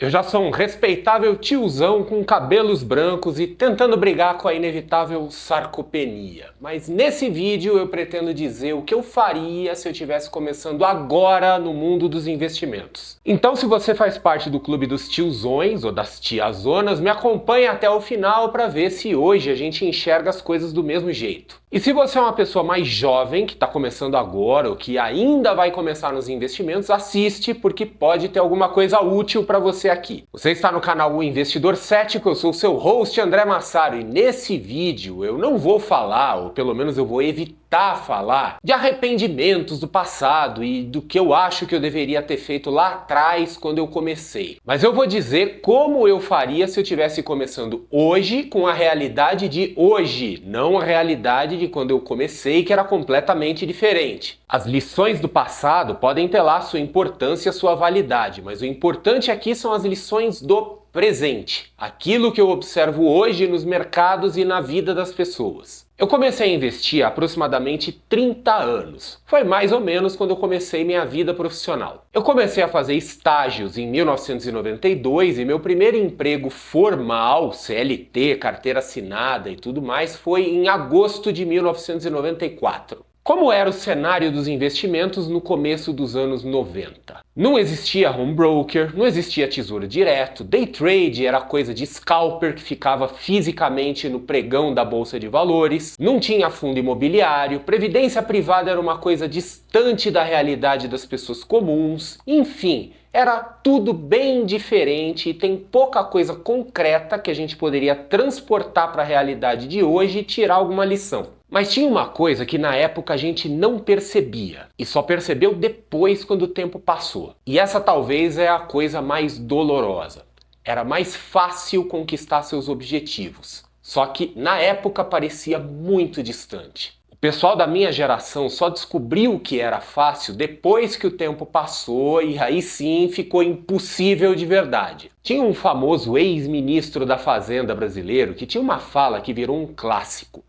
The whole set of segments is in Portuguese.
Eu já sou um respeitável tiozão com cabelos brancos e tentando brigar com a inevitável sarcopenia. Mas nesse vídeo eu pretendo dizer o que eu faria se eu estivesse começando agora no mundo dos investimentos. Então, se você faz parte do clube dos tiozões ou das tiazonas, me acompanhe até o final para ver se hoje a gente enxerga as coisas do mesmo jeito. E se você é uma pessoa mais jovem, que está começando agora ou que ainda vai começar nos investimentos, assiste porque pode ter alguma coisa útil para você aqui. Você está no canal O Investidor Cético, eu sou o seu host André Massaro e nesse vídeo eu não vou falar, ou pelo menos eu vou evitar falar, de arrependimentos do passado e do que eu acho que eu deveria ter feito lá atrás quando eu comecei. Mas eu vou dizer como eu faria se eu estivesse começando hoje com a realidade de hoje, não a realidade de quando eu comecei, que era completamente diferente. As lições do passado podem ter lá sua importância e sua validade, mas o importante aqui são as lições do presente, aquilo que eu observo hoje nos mercados e na vida das pessoas. Eu comecei a investir há aproximadamente 30 anos. Foi mais ou menos quando eu comecei minha vida profissional. Eu comecei a fazer estágios em 1992 e meu primeiro emprego formal, CLT, carteira assinada e tudo mais, foi em agosto de 1994. Como era o cenário dos investimentos no começo dos anos 90? Não existia home broker, não existia tesouro direto, day trade era coisa de scalper que ficava fisicamente no pregão da bolsa de valores, não tinha fundo imobiliário, previdência privada era uma coisa distante da realidade das pessoas comuns, enfim, era tudo bem diferente e tem pouca coisa concreta que a gente poderia transportar para a realidade de hoje e tirar alguma lição. Mas tinha uma coisa que na época a gente não percebia e só percebeu depois quando o tempo passou. E essa talvez é a coisa mais dolorosa. Era mais fácil conquistar seus objetivos, só que na época parecia muito distante. O pessoal da minha geração só descobriu que era fácil depois que o tempo passou e aí sim ficou impossível de verdade. Tinha um famoso ex-ministro da Fazenda brasileiro que tinha uma fala que virou um clássico.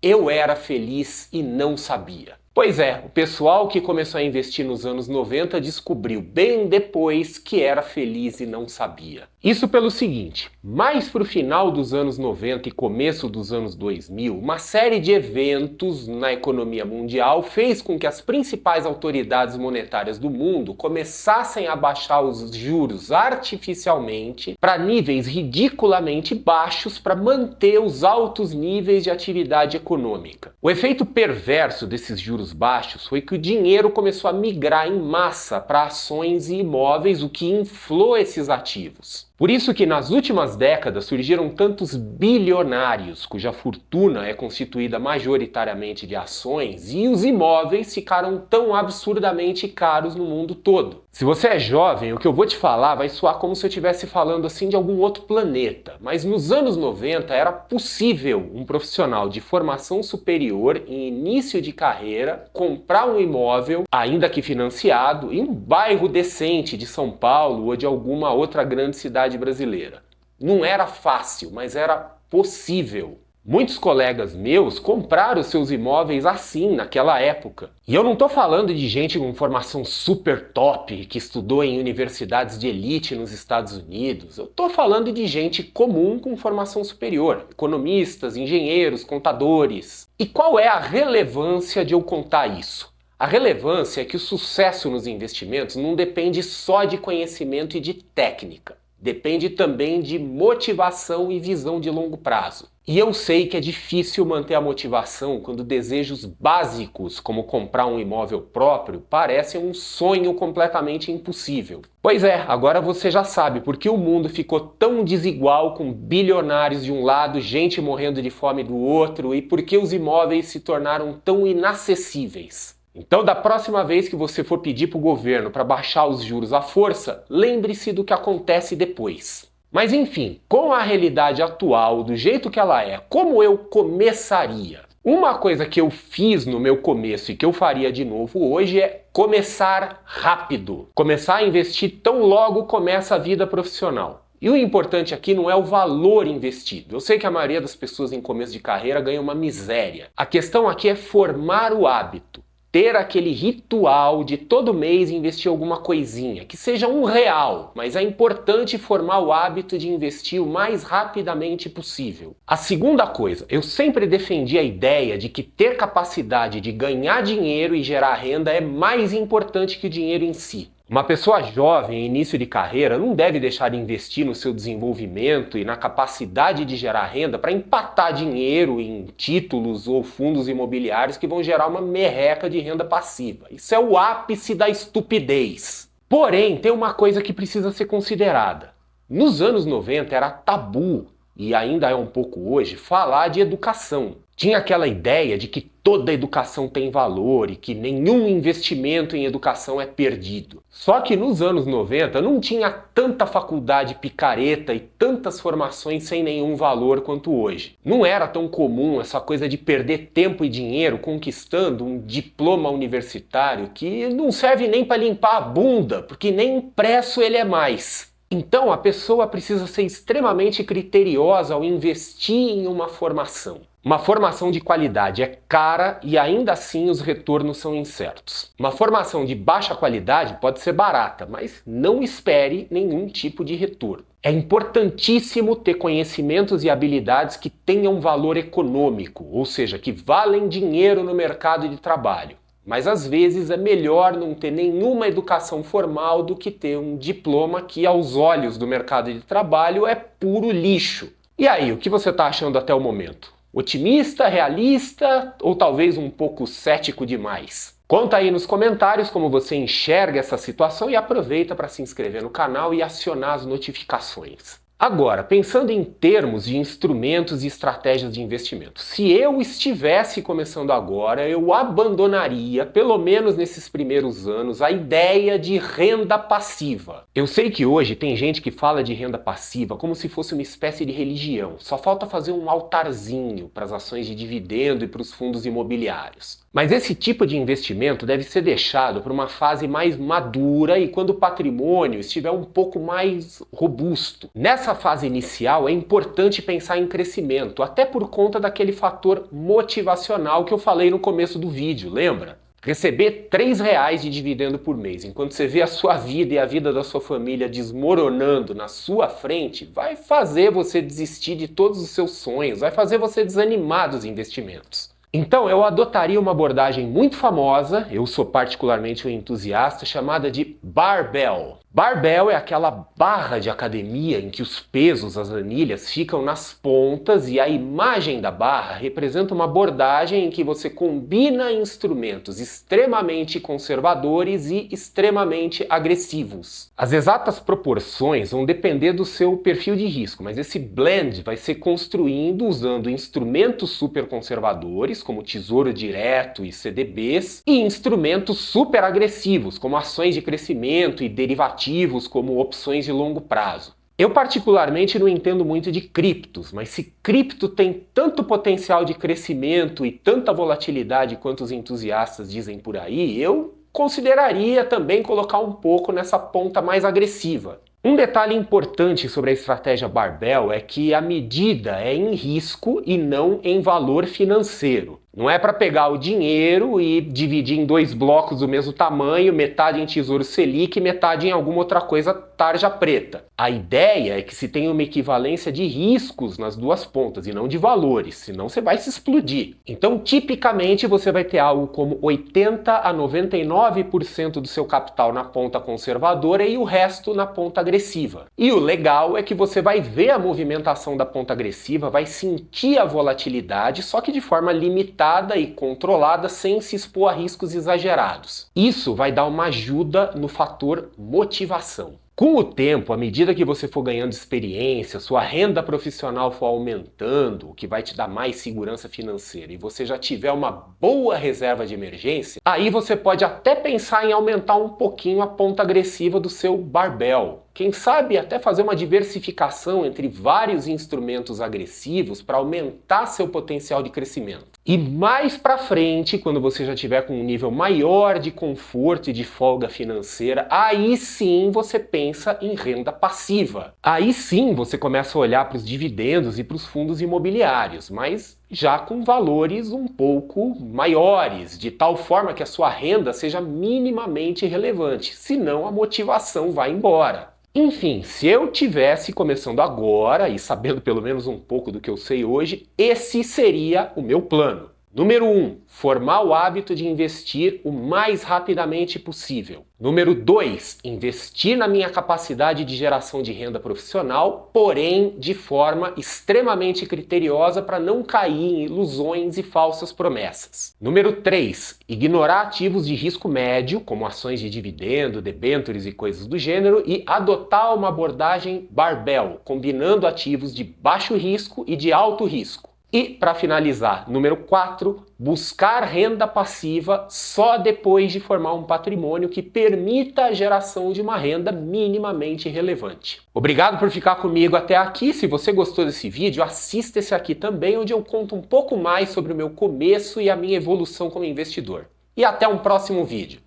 Eu era feliz e não sabia. Pois é, o pessoal que começou a investir nos anos 90 descobriu bem depois que era feliz e não sabia. Isso pelo seguinte, mais pro final dos anos 90 e começo dos anos 2000, uma série de eventos na economia mundial fez com que as principais autoridades monetárias do mundo começassem a baixar os juros artificialmente para níveis ridiculamente baixos para manter os altos níveis de atividade econômica. O efeito perverso desses juros baixos foi que o dinheiro começou a migrar em massa para ações e imóveis, o que inflou esses ativos. Por isso que nas últimas décadas surgiram tantos bilionários, cuja fortuna é constituída majoritariamente de ações, e os imóveis ficaram tão absurdamente caros no mundo todo. Se você é jovem, o que eu vou te falar vai soar como se eu estivesse falando assim de algum outro planeta, mas nos anos 90 era possível um profissional de formação superior em início de carreira comprar um imóvel, ainda que financiado, em um bairro decente de São Paulo ou de alguma outra grande cidade brasileira. Não era fácil, mas era possível. Muitos colegas meus compraram seus imóveis assim naquela época. E eu não estou falando de gente com formação super top, que estudou em universidades de elite nos Estados Unidos. Eu estou falando de gente comum com formação superior, economistas, engenheiros, contadores. E qual é a relevância de eu contar isso? A relevância é que o sucesso nos investimentos não depende só de conhecimento e de técnica. Depende também de motivação e visão de longo prazo. E eu sei que é difícil manter a motivação quando desejos básicos, como comprar um imóvel próprio, parecem um sonho completamente impossível. Pois é, agora você já sabe por que o mundo ficou tão desigual com bilionários de um lado, gente morrendo de fome do outro, e por que os imóveis se tornaram tão inacessíveis. Então, da próxima vez que você for pedir para o governo para baixar os juros à força, lembre-se do que acontece depois. Mas enfim, com a realidade atual, do jeito que ela é, como eu começaria? Uma coisa que eu fiz no meu começo e que eu faria de novo hoje é começar rápido. Começar a investir tão logo começa a vida profissional. E o importante aqui não é o valor investido. Eu sei que a maioria das pessoas em começo de carreira ganha uma miséria. A questão aqui é formar o hábito. ter aquele ritual de todo mês investir alguma coisinha, que seja R$ 1, mas é importante formar o hábito de investir o mais rapidamente possível. A segunda coisa, eu sempre defendi a ideia de que ter capacidade de ganhar dinheiro e gerar renda é mais importante que o dinheiro em si. Uma pessoa jovem, início de carreira, não deve deixar de investir no seu desenvolvimento e na capacidade de gerar renda para empatar dinheiro em títulos ou fundos imobiliários que vão gerar uma merreca de renda passiva. Isso é o ápice da estupidez. Porém, tem uma coisa que precisa ser considerada. Nos anos 90 era tabu, e ainda é um pouco hoje, falar de educação. Tinha aquela ideia de que toda educação tem valor e que nenhum investimento em educação é perdido. Só que nos anos 90 não tinha tanta faculdade picareta e tantas formações sem nenhum valor quanto hoje. Não era tão comum essa coisa de perder tempo e dinheiro conquistando um diploma universitário que não serve nem para limpar a bunda, porque nem impresso ele é mais. Então a pessoa precisa ser extremamente criteriosa ao investir em uma formação. Uma formação de qualidade é cara e ainda assim os retornos são incertos. Uma formação de baixa qualidade pode ser barata, mas não espere nenhum tipo de retorno. É importantíssimo ter conhecimentos e habilidades que tenham valor econômico, ou seja, que valem dinheiro no mercado de trabalho. Mas às vezes é melhor não ter nenhuma educação formal do que ter um diploma que, aos olhos do mercado de trabalho, é puro lixo. E aí, o que você está achando até o momento? Otimista, realista ou talvez um pouco cético demais? Conta aí nos comentários como você enxerga essa situação e aproveita para se inscrever no canal e acionar as notificações. Agora, pensando em termos de instrumentos e estratégias de investimento, se eu estivesse começando agora, eu abandonaria, pelo menos nesses primeiros anos, a ideia de renda passiva. Eu sei que hoje tem gente que fala de renda passiva como se fosse uma espécie de religião. Só falta fazer um altarzinho para as ações de dividendo e para os fundos imobiliários. Mas esse tipo de investimento deve ser deixado para uma fase mais madura e quando o patrimônio estiver um pouco mais robusto. Nessa fase inicial é importante pensar em crescimento, até por conta daquele fator motivacional que eu falei no começo do vídeo, lembra? Receber R$ 3 de dividendo por mês, enquanto você vê a sua vida e a vida da sua família desmoronando na sua frente, vai fazer você desistir de todos os seus sonhos, vai fazer você desanimar dos investimentos. Então eu adotaria uma abordagem muito famosa, eu sou particularmente um entusiasta, chamada de barbell. Barbell é aquela barra de academia em que os pesos, as anilhas, ficam nas pontas e a imagem da barra representa uma abordagem em que você combina instrumentos extremamente conservadores e extremamente agressivos. As exatas proporções vão depender do seu perfil de risco, mas esse blend vai ser construindo usando instrumentos super conservadores, como Tesouro Direto e CDBs, e instrumentos super agressivos, como ações de crescimento e derivativos como opções de longo prazo. Eu particularmente não entendo muito de criptos, mas se cripto tem tanto potencial de crescimento e tanta volatilidade quanto os entusiastas dizem por aí, eu consideraria também colocar um pouco nessa ponta mais agressiva. Um detalhe importante sobre a estratégia barbell é que a medida é em risco e não em valor financeiro. Não é para pegar o dinheiro e dividir em dois blocos do mesmo tamanho, metade em Tesouro Selic e metade em alguma outra coisa tarja preta. A ideia é que se tenha uma equivalência de riscos nas duas pontas e não de valores, senão você vai se explodir. Então, tipicamente, você vai ter algo como 80% a 99% do seu capital na ponta conservadora e o resto na ponta agressiva. E o legal é que você vai ver a movimentação da ponta agressiva, vai sentir a volatilidade, só que de forma limitada e controlada sem se expor a riscos exagerados. Isso vai dar uma ajuda no fator motivação. Com o tempo, à medida que você for ganhando experiência, sua renda profissional for aumentando, o que vai te dar mais segurança financeira, e você já tiver uma boa reserva de emergência, aí você pode até pensar em aumentar um pouquinho a ponta agressiva do seu barbell. Quem sabe até fazer uma diversificação entre vários instrumentos agressivos para aumentar seu potencial de crescimento. E mais para frente, quando você já tiver com um nível maior de conforto e de folga financeira, aí sim você pensa em renda passiva. Aí sim você começa a olhar para os dividendos e para os fundos imobiliários, mas já com valores um pouco maiores, de tal forma que a sua renda seja minimamente relevante, senão a motivação vai embora. Enfim, se eu tivesse começando agora e sabendo pelo menos um pouco do que eu sei hoje, esse seria o meu plano. Número 1, formar o hábito de investir o mais rapidamente possível. Número 2, investir na minha capacidade de geração de renda profissional, porém de forma extremamente criteriosa para não cair em ilusões e falsas promessas. Número 3, ignorar ativos de risco médio, como ações de dividendo, debêntures e coisas do gênero, e adotar uma abordagem barbell, combinando ativos de baixo risco e de alto risco. E, para finalizar, número 4, buscar renda passiva só depois de formar um patrimônio que permita a geração de uma renda minimamente relevante. Obrigado por ficar comigo até aqui. Se você gostou desse vídeo, assista esse aqui também, onde eu conto um pouco mais sobre o meu começo e a minha evolução como investidor. E até um próximo vídeo.